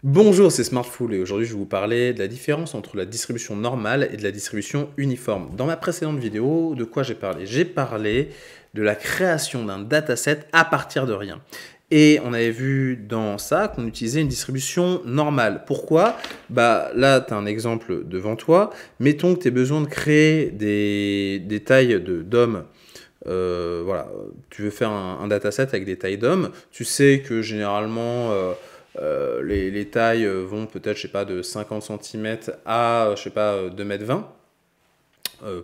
Bonjour, c'est Smartful et aujourd'hui je vais vous parler de la différence entre la distribution normale et de la distribution uniforme. Dans ma précédente vidéo, de quoi j'ai parlé? J'ai parlé de la création d'un dataset à partir de rien. Et on avait vu dans ça qu'on utilisait une distribution normale. Pourquoi? Bah, là, tu as un exemple devant toi. Mettons que tu aies besoin de créer des tailles d'hommes. Voilà, tu veux faire un dataset avec des tailles d'hommes. Tu sais que généralement, les tailles vont peut-être, je sais pas, de 50 centimètres à, je sais pas, 2,20 m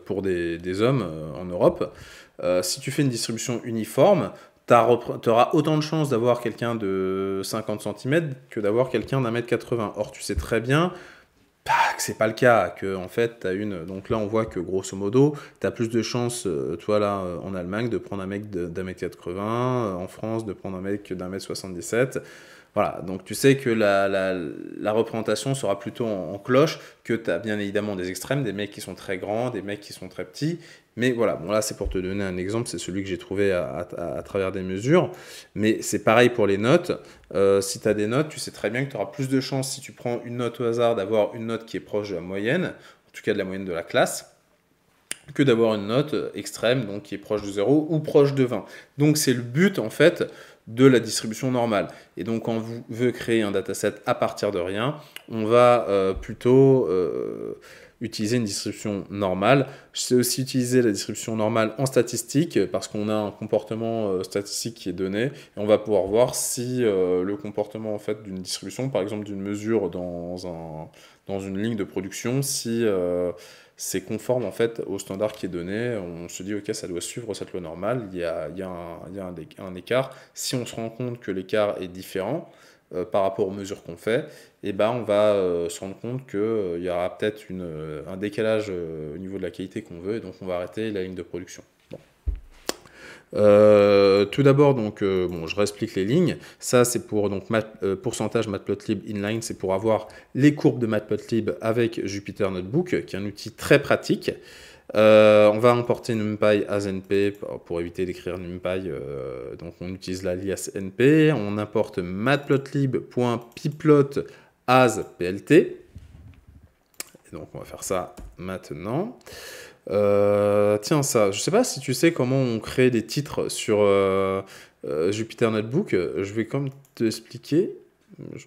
pour des hommes en Europe. Si tu fais une distribution uniforme, tu auras autant de chances d'avoir quelqu'un de 50 centimètres que d'avoir quelqu'un d'1,80 m. Or, tu sais très bien que c'est pas le cas, que en fait, tu as une. Donc là, on voit que grosso modo, tu as plus de chances, toi là, en Allemagne, de prendre un mec d'1,80 m, en France, de prendre un mec d'1,77 m. Voilà, donc tu sais que la représentation sera plutôt en cloche, que tu as bien évidemment des extrêmes, des mecs qui sont très grands, des mecs qui sont très petits. Mais voilà, bon là c'est pour te donner un exemple, c'est celui que j'ai trouvé à travers des mesures. Mais c'est pareil pour les notes. Si tu as des notes, tu sais très bien que tu auras plus de chances, si tu prends une note au hasard, d'avoir une note qui est proche de la moyenne, en tout cas de la moyenne de la classe, que d'avoir une note extrême, donc qui est proche de 0 ou proche de 20. Donc c'est le but en fait de la distribution normale. Et donc quand on veut créer un dataset à partir de rien, on va plutôt utiliser une distribution normale. Je sais aussi utiliser la distribution normale en statistique parce qu'on a un comportement statistique qui est donné et on va pouvoir voir si le comportement en fait d'une distribution, par exemple d'une mesure dans une ligne de production, si c'est conforme en fait au standard qui est donné. On se dit ok, ça doit suivre cette loi normale. Il y a un écart. Si on se rend compte que l'écart est différent par rapport aux mesures qu'on fait, et ben on va se rendre compte qu'il y aura peut-être un décalage au niveau de la qualité qu'on veut, et donc on va arrêter la ligne de production. Bon. Tout d'abord, donc, bon, je réexplique les lignes. Ça, c'est pour donc, pourcentage Matplotlib inline, c'est pour avoir les courbes de Matplotlib avec Jupyter Notebook, qui est un outil très pratique. On va importer NumPy as NP pour éviter d'écrire NumPy, donc on utilise l'alias NP. On importe matplotlib.pyplot as PLT. Et donc on va faire ça maintenant. Tiens, ça, je sais pas si tu sais comment on crée des titres sur Jupyter Notebook. Je vais comme te expliquer. Je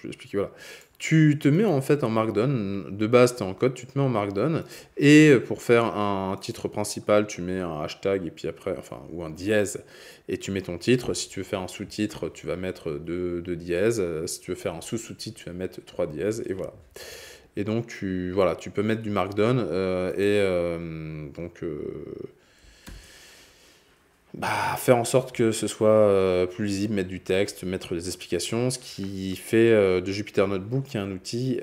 vais expliquer, voilà. Tu te mets en fait en Markdown. De base, tu es en code, tu te mets en Markdown. Et pour faire un titre principal, tu mets un hashtag et puis après, enfin, ou un dièse, et tu mets ton titre. Si tu veux faire un sous-titre, tu vas mettre deux dièses. Si tu veux faire un sous-sous-titre, tu vas mettre 3 dièses, et voilà. Et donc, voilà, tu peux mettre du Markdown faire en sorte que ce soit plus lisible, mettre du texte, mettre des explications, ce qui fait de Jupyter Notebook un outil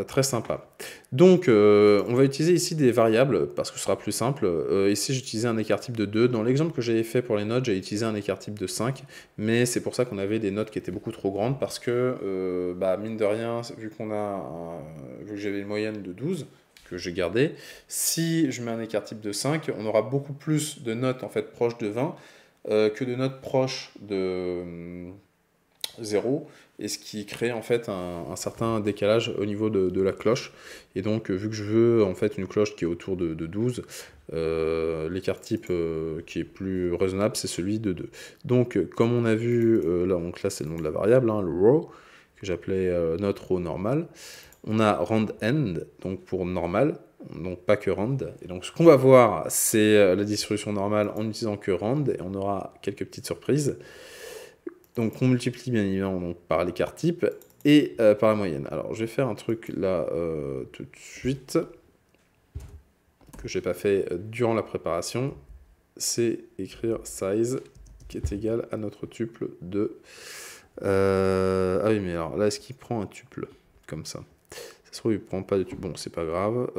très sympa. Donc, on va utiliser ici des variables, parce que ce sera plus simple. Ici, j'ai utilisé un écart type de 2. Dans l'exemple que j'avais fait pour les notes, j'ai utilisé un écart type de 5, mais c'est pour ça qu'on avait des notes qui étaient beaucoup trop grandes, parce que, mine de rien, vu que j'avais une moyenne de 12, que j'ai gardé. Si je mets un écart type de 5, on aura beaucoup plus de notes en fait proches de 20 que de notes proches de 0, et ce qui crée en fait un certain décalage au niveau de la cloche. Et donc vu que je veux en fait une cloche qui est autour de 12, l'écart type qui est plus raisonnable, c'est celui de 2. Donc comme on a vu, donc là c'est le nom de la variable, hein, le row, que j'appelais note row normale. On a round-end, donc pour normal, donc pas que round. Et donc ce qu'on va voir, c'est la distribution normale en utilisant que round, et on aura quelques petites surprises. Donc on multiplie bien évidemment donc, par l'écart type et par la moyenne. Alors je vais faire un truc là tout de suite, que j'ai pas fait durant la préparation, c'est écrire size qui est égal à notre tuple de... Ah oui, mais alors là, est-ce qu'il prend un tuple comme ça? Ça se trouve, il prend pas de tuple. Bon, c'est pas grave.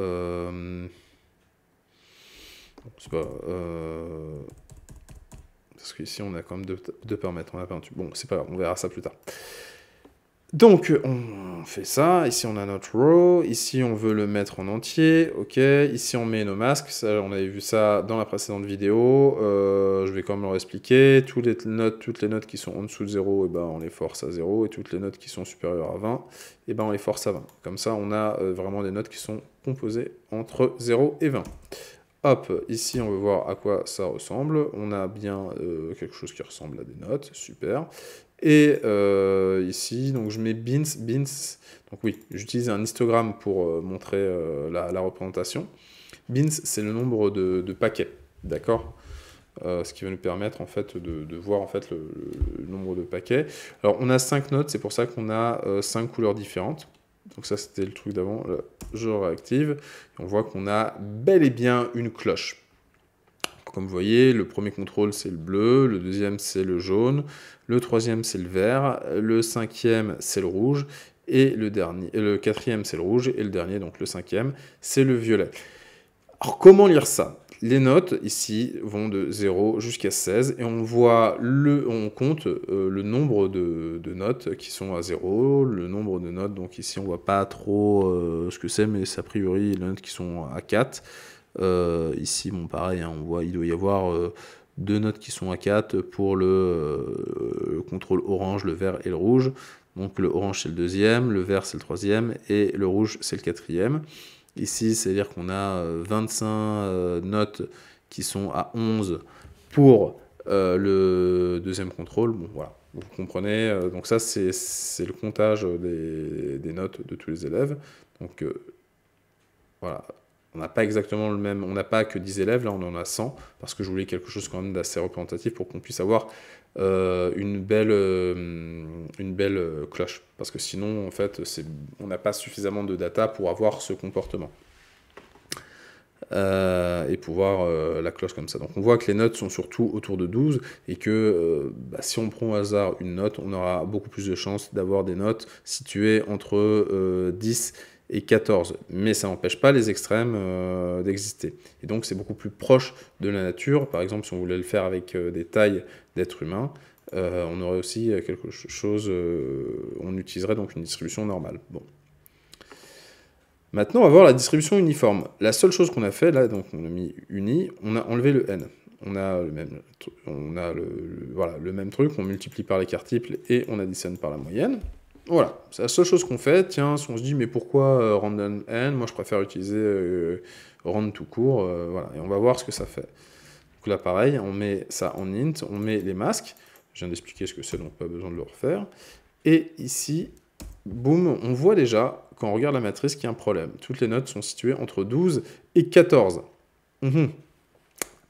C'est pas... Parce qu'ici, on a quand même deux paramètres. On a pas un tuple. Bon, c'est pas grave, on verra ça plus tard. Donc, on fait ça. Ici, on a notre row. Ici, on veut le mettre en entier. OK. Ici, on met nos masques. Ça, on avait vu ça dans la précédente vidéo. Je vais quand même leur expliquer. Toutes les notes qui sont en dessous de 0, eh ben, on les force à 0. Et toutes les notes qui sont supérieures à 20, eh ben, on les force à 20. Comme ça, on a vraiment des notes qui sont composées entre 0 et 20. Hop, ici, on veut voir à quoi ça ressemble. On a bien quelque chose qui ressemble à des notes. Super. Et ici, donc je mets beans. Donc oui, j'utilise un histogramme pour montrer la représentation. Beans, c'est le nombre de paquets, d'accord? Ce qui va nous permettre en fait de voir en fait le nombre de paquets. Alors on a 5 notes, c'est pour ça qu'on a 5 couleurs différentes. Donc ça c'était le truc d'avant, je réactive. Et on voit qu'on a bel et bien une cloche. Comme vous voyez, le premier contrôle, c'est le bleu, le deuxième, c'est le jaune, le troisième, c'est le vert, le cinquième, c'est le rouge, et le quatrième, c'est le rouge, et le dernier, donc le cinquième, c'est le violet. Alors, comment lire ça? Les notes, ici, vont de 0 jusqu'à 16, et on compte le nombre de notes qui sont à 0, le nombre de notes, donc ici, on voit pas trop ce que c'est, mais a priori, les notes qui sont à 4, ici, bon, pareil, hein, on voit il doit y avoir 2 notes qui sont à 4 pour le contrôle orange, le vert et le rouge. Donc le orange c'est le deuxième, le vert c'est le troisième et le rouge c'est le quatrième. Ici, c'est-à-dire qu'on a 25 notes qui sont à 11 pour le deuxième contrôle. Bon, voilà, vous comprenez. Donc ça, c'est le comptage des notes de tous les élèves. Donc voilà, on n'a pas exactement le même, on n'a pas que 10 élèves, là on en a 100, parce que je voulais quelque chose quand même d'assez représentatif pour qu'on puisse avoir une belle cloche. Parce que sinon, en fait, on n'a pas suffisamment de data pour avoir ce comportement. Et pour voir la cloche comme ça. Donc on voit que les notes sont surtout autour de 12, et que si on prend au hasard une note, on aura beaucoup plus de chances d'avoir des notes situées entre 10 et 14, mais ça n'empêche pas les extrêmes d'exister. Et donc c'est beaucoup plus proche de la nature. Par exemple, si on voulait le faire avec des tailles d'êtres humains, on aurait aussi quelque chose, on utiliserait donc une distribution normale. Bon. Maintenant, on va voir la distribution uniforme. La seule chose qu'on a fait, là, donc on a mis uni, on a enlevé le n. On a le même truc, on multiplie par l'écart-type et on additionne par la moyenne. Voilà, c'est la seule chose qu'on fait. Tiens, si on se dit, mais pourquoi random n? Moi, je préfère utiliser rand tout court. Voilà, et on va voir ce que ça fait. Donc là, pareil, on met ça en int, on met les masques. Je viens d'expliquer ce que c'est, donc pas besoin de le refaire. Et ici, boum, on voit déjà, quand on regarde la matrice, qu'il y a un problème. Toutes les notes sont situées entre 12 et 14.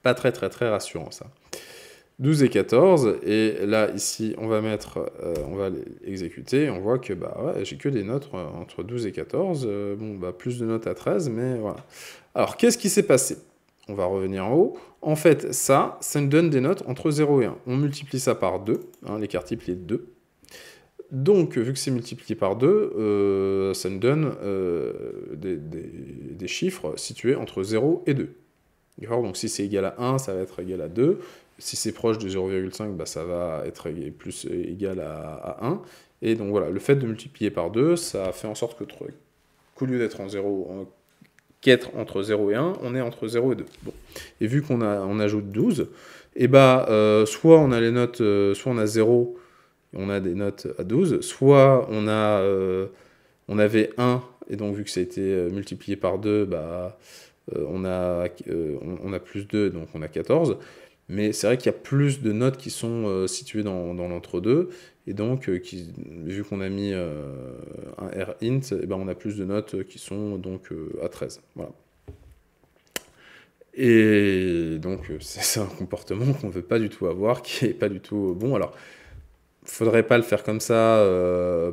Pas très rassurant, ça. 12 et 14, et là, ici, on va exécuter, et on voit que j'ai que des notes entre 12 et 14, plus de notes à 13, mais voilà. Alors, qu'est-ce qui s'est passé? On va revenir en haut. En fait, ça nous donne des notes entre 0 et 1. On multiplie ça par 2, l'écart-type est 2. Donc, vu que c'est multiplié par 2, ça nous donne des chiffres situés entre 0 et 2. Donc, si c'est égal à 1, ça va être égal à 2. Si c'est proche de 0,5, ça va être égal à 1. Et donc, voilà, le fait de multiplier par 2, ça fait en sorte qu'au lieu d'être qu'être entre 0 et 1, on est entre 0 et 2. Bon. Et vu qu'on ajoute 12, soit on a les notes, soit on a 0, on a des notes à 12, soit on avait 1, et donc vu que ça a été multiplié par 2, on a plus 2, donc on a 14. Mais c'est vrai qu'il y a plus de notes qui sont situées dans l'entre-deux, et donc vu qu'on a mis un R int, on a plus de notes qui sont donc à 13. Voilà. Et donc c'est un comportement qu'on ne veut pas du tout avoir, qui n'est pas du tout bon. Alors, faudrait pas le faire comme ça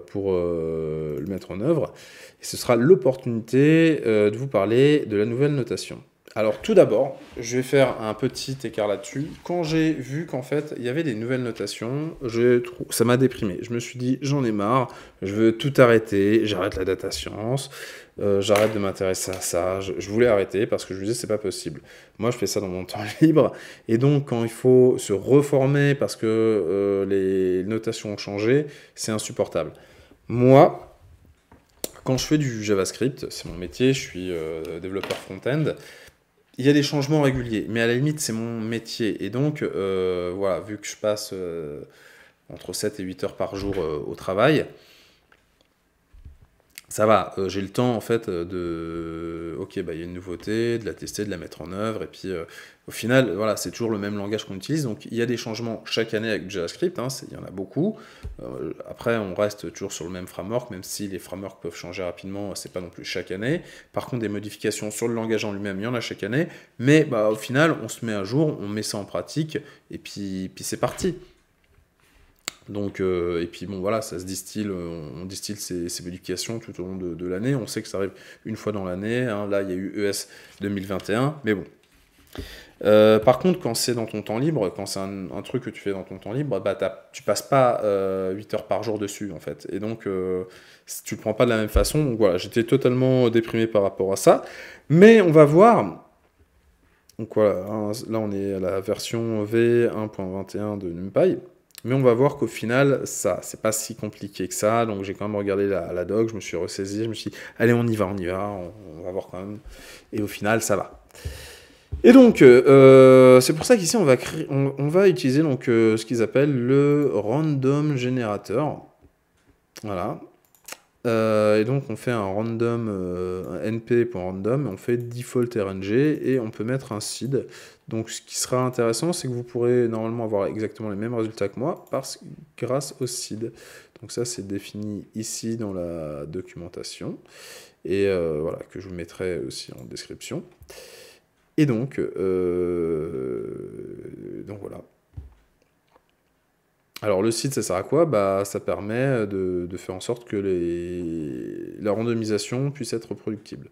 pour le mettre en œuvre. Et ce sera l'opportunité de vous parler de la nouvelle notation. Alors tout d'abord, je vais faire un petit écart là-dessus. Quand j'ai vu qu'en fait, il y avait des nouvelles notations, ça m'a déprimé. Je me suis dit, j'en ai marre, je veux tout arrêter, j'arrête la data science, j'arrête de m'intéresser à ça. Je voulais arrêter parce que je me disais, c'est pas possible. Moi, je fais ça dans mon temps libre. Et donc, quand il faut se reformer parce que les notations ont changé, c'est insupportable. Moi, quand je fais du JavaScript, c'est mon métier, je suis développeur front-end, il y a des changements réguliers, mais à la limite, c'est mon métier. Et donc, voilà, vu que je passe entre 7 et 8 heures par jour au travail, ça va, j'ai le temps en fait ok, bah il y a une nouveauté, de la tester, de la mettre en œuvre, et puis au final, voilà, c'est toujours le même langage qu'on utilise, donc il y a des changements chaque année avec JavaScript, hein, il y en a beaucoup. Après, on reste toujours sur le même framework, même si les frameworks peuvent changer rapidement, c'est pas non plus chaque année. Par contre, des modifications sur le langage en lui-même, il y en a chaque année, mais bah, au final, on se met à jour, on met ça en pratique, et puis c'est parti. Donc, et puis bon, voilà, ça se distille, on distille ces modifications tout au long de l'année. On sait que ça arrive une fois dans l'année. Hein. Là, il y a eu ES 2021, mais bon. Par contre, quand c'est dans ton temps libre, quand c'est un truc que tu fais dans ton temps libre, bah, tu passes pas 8 heures par jour dessus, en fait. Et donc, tu le prends pas de la même façon. Donc voilà, j'étais totalement déprimé par rapport à ça. Mais on va voir. Donc voilà, hein, là, on est à la version V1.21 de NumPy. Mais on va voir qu'au final, ça, c'est pas si compliqué que ça. Donc j'ai quand même regardé la doc, je me suis ressaisi, je me suis dit, allez, on y va, on va voir quand même. Et au final, ça va. Et donc, c'est pour ça qu'ici, on va utiliser donc, ce qu'ils appellent le random generator. Voilà. Et donc, on fait un random, un np.random, on fait default RNG, et on peut mettre un seed. Donc, ce qui sera intéressant, c'est que vous pourrez normalement avoir exactement les mêmes résultats que moi, grâce au seed. Donc ça, c'est défini ici dans la documentation, et voilà, que je vous mettrai aussi en description. Et donc voilà. Alors le seed, ça sert à quoi? Bah, ça permet de faire en sorte que la randomisation puisse être reproductible.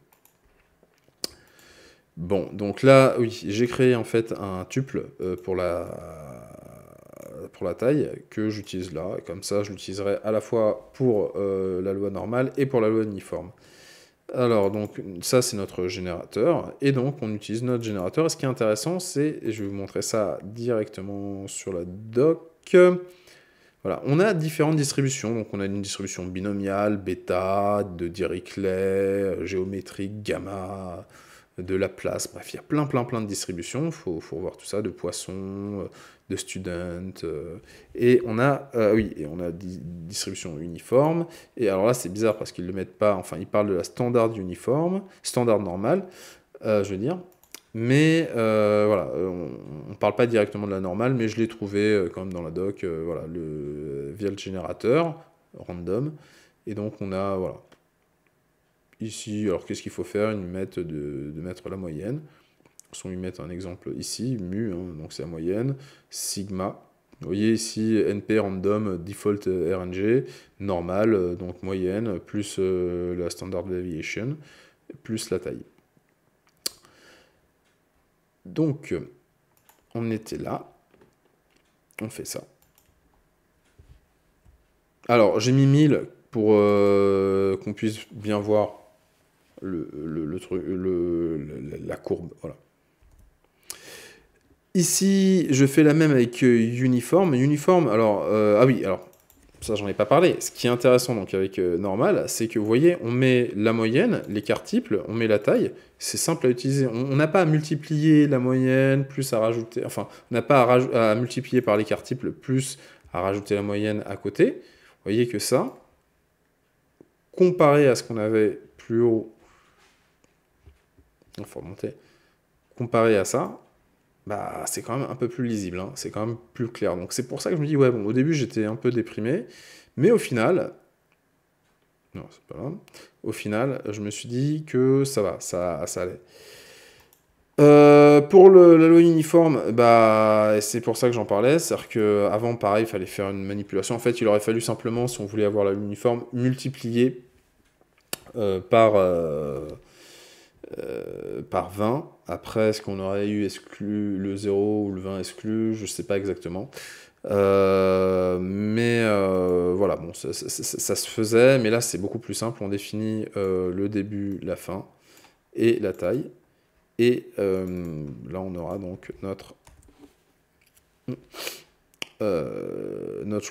Bon, donc là, oui, j'ai créé en fait un tuple pour la taille que j'utilise là. Comme ça, je l'utiliserai à la fois pour la loi normale et pour la loi uniforme. Alors, donc, ça, c'est notre générateur. Et donc, on utilise notre générateur. Et ce qui est intéressant, c'est, et je vais vous montrer ça directement sur la doc. Voilà, on a différentes distributions. Donc, on a une distribution binomiale, bêta, de Dirichlet, géométrique, gamma, de Laplace. Bref, il y a plein de distributions. Il faut voir tout ça, de Poisson, de Student. Et on a, distribution uniforme. Et alors là, c'est bizarre parce qu'ils ne le mettent pas. Enfin, ils parlent de la standard uniforme, standard normale, je veux dire. Mais voilà, on ne parle pas directement de la normale, mais je l'ai trouvé quand même dans la doc, voilà, via le générateur, random. Et donc on a, voilà, ici, alors qu'est-ce qu'il faut faire? Ils mettent de mettre la moyenne. Ils mettent un exemple ici, mu, hein, donc c'est la moyenne, sigma. Vous voyez ici, np random default RNG, normal, donc moyenne, plus la standard deviation, plus la taille. Donc, on était là, on fait ça. Alors, j'ai mis 1000 pour qu'on puisse bien voir la courbe, voilà. Ici, je fais la même avec uniforme. Uniforme, alors, ah oui, alors, ça j'en ai pas parlé. Ce qui est intéressant donc avec normal, c'est que vous voyez, on met la moyenne, l'écart triple, on met la taille. C'est simple à utiliser. On n'a pas à multiplier la moyenne, plus à rajouter, enfin, on n'a pas à multiplier par l'écart triple, plus à rajouter la moyenne à côté. Vous voyez que ça, comparé à ce qu'on avait plus haut, il faut remonter, comparé à ça, bah, c'est quand même un peu plus lisible, hein. C'est quand même plus clair. Donc c'est pour ça que je me dis, ouais, bon, au début j'étais un peu déprimé, mais au final, non, c'est pas grave, au final, je me suis dit que ça va, ça allait. Pour la loi uniforme, bah, c'est pour ça que j'en parlais, c'est-à-dire qu'avant, pareil, il fallait faire une manipulation. En fait, il aurait fallu simplement, si on voulait avoir la loi uniforme, multiplier par 20. Après, est-ce qu'on aurait eu exclu le 0 ou le 20 exclu? Je ne sais pas exactement. Mais voilà, bon, ça se faisait, mais là, c'est beaucoup plus simple. On définit le début, la fin et la taille. Et là, on aura donc notre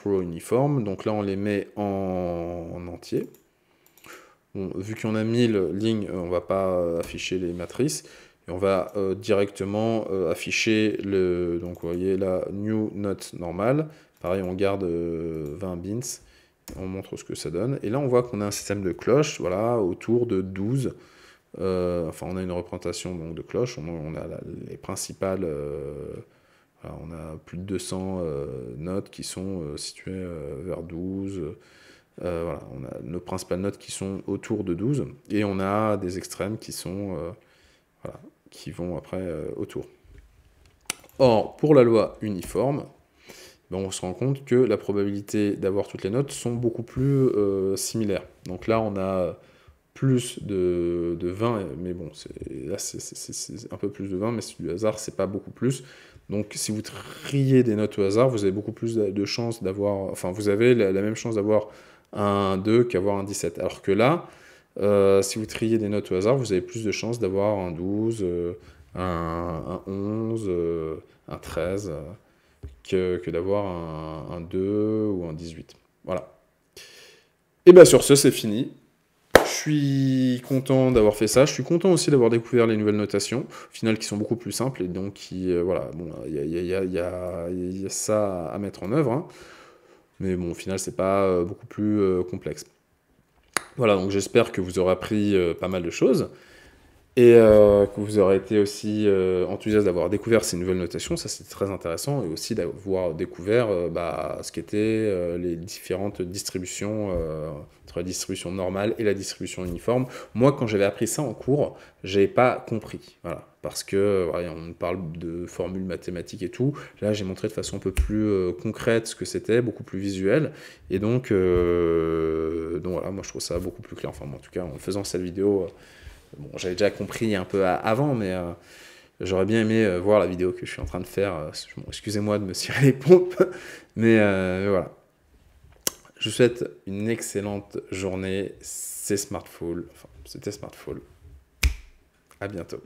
row uniforme. Donc là, on les met en entier. Bon, vu qu'on a 1000 lignes, on ne va pas afficher les matrices. Et on va directement afficher le... Donc vous voyez là, new note normal. Pareil, on garde 20 bins. On montre ce que ça donne. Et là, on voit qu'on a un système de cloches, voilà, autour de 12. Enfin, on a une représentation donc, de cloches. On a les principales... voilà, on a plus de 200 notes qui sont situées vers 12. Voilà, on a nos principales notes qui sont autour de 12. Et on a des extrêmes qui sont... voilà, qui vont après autour. Or, pour la loi uniforme, ben on se rend compte que la probabilité d'avoir toutes les notes sont beaucoup plus similaires. Donc là, on a plus de 20, mais bon, là c'est un peu plus de 20, mais c'est du hasard, c'est pas beaucoup plus. Donc si vous triez des notes au hasard, vous avez beaucoup plus de chances d'avoir... Enfin, vous avez la même chance d'avoir un 2 qu'avoir un 17. Alors que là, si vous triez des notes au hasard, vous avez plus de chances d'avoir un 12, un 11, un 13, que d'avoir un 2 ou un 18. Voilà. Et bien sur ce, c'est fini. Je suis content d'avoir fait ça. Je suis content aussi d'avoir découvert les nouvelles notations, au final, qui sont beaucoup plus simples et donc qui, voilà, bon, il y a ça à mettre en œuvre, hein. Mais bon, au final, c'est pas beaucoup plus complexe. Voilà, donc j'espère que vous aurez appris pas mal de choses et que vous aurez été aussi enthousiaste d'avoir découvert ces nouvelles notations. Ça, c'est très intéressant, et aussi d'avoir découvert ce qu'étaient les différentes distributions entre la distribution normale et la distribution uniforme. Moi, quand j'avais appris ça en cours, j'avais pas compris, voilà, parce que voilà, on parle de formules mathématiques et tout. Là, j'ai montré de façon un peu plus concrète ce que c'était, beaucoup plus visuel, et donc voilà, moi je trouve ça beaucoup plus clair. Enfin, en tout cas, en faisant cette vidéo, bon, j'avais déjà compris un peu avant, mais j'aurais bien aimé voir la vidéo que je suis en train de faire. Bon, excusez-moi de me cirer les pompes, mais voilà. Je vous souhaite une excellente journée. C'est Smartful. Enfin, c'était Smartful. À bientôt.